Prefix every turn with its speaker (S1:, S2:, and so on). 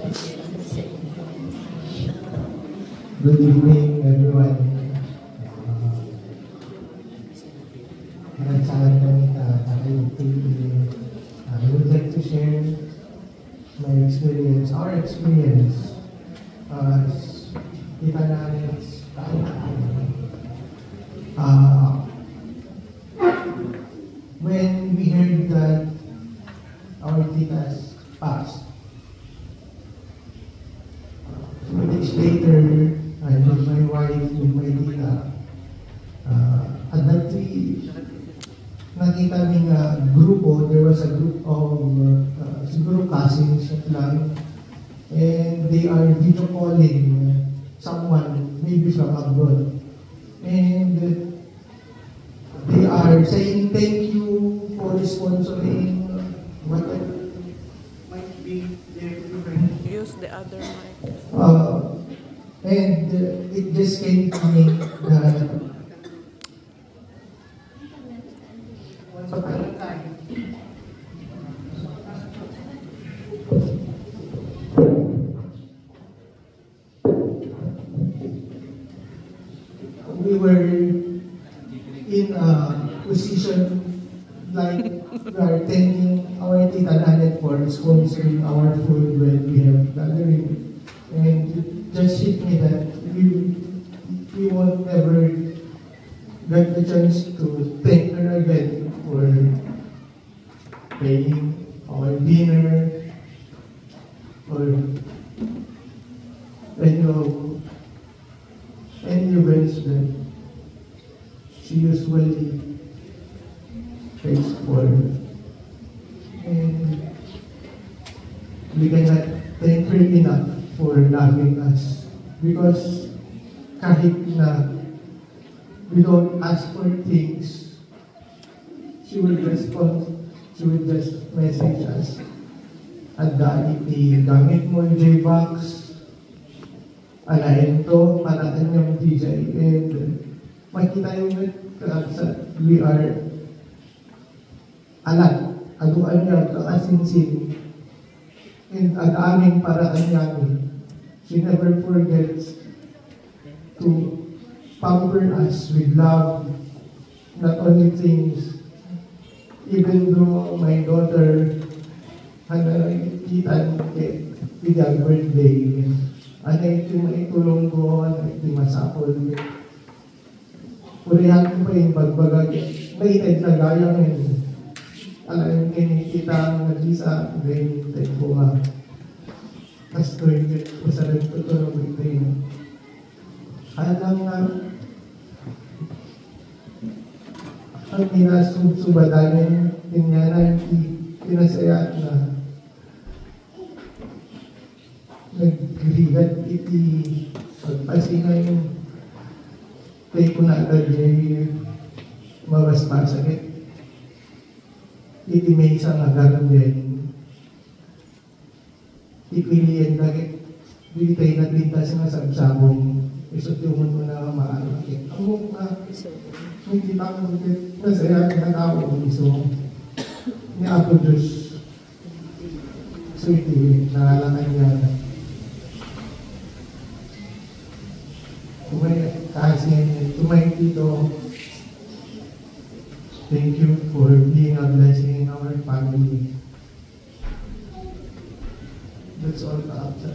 S1: Good evening, everyone. I would like to share my experience, our experience as kita namin when we heard that our titas passed. 2 days later, I met my wife with my tita. At that nakita ng grupo, there was a group of siguro cousins lang, and they are video calling someone maybe from abroad, and they are saying thank you for sponsoring whatever might be their different.
S2: Use the other mic.
S1: And it just came to me that once upon a time, we were in a position like we are thanking our Tita Nanet for sponsoring our food when we have gathering. And it just hit me that we won't ever get the chance to thank her again for paying our dinner or any events that she usually pays for. And we cannot thank her enough for loving us, because kahit na we don't ask for things, she will respond, she will just message us. At gamit mo yung J-Box, alayin to, para kanyang DJ, and makita yung we are aduan niya, kaasinsin, and ang aming paraan namin. She never forgets to pamper us with love, not only things. Even though my daughter had nakikita with her birthday, ito maitulong ko, ito masapol. Purihan ko pa yung bagbagag, maited na gayang yun. Alam yung kinikita ang nag-isa, then ko nga. Tapos tuwing ko sa nagtutulong ito yun. Alam nga, ang pinasubadanan, tinyanan, pinasayat na nagrigat iti pagpasinga yung tayo ko na agad yung mawaspasaget. Iti may isang agaran din. Ipiliin bakit hindi tayo naglintas nga sa sabong isot yung mundo na maaalakit. Ako hindi pa ako nasaya na tao kung iso ni Apo Diyos. So iti nalalakan niya na tumay dito. Thank you for being a blessing in our family. That's all, Kaapsa.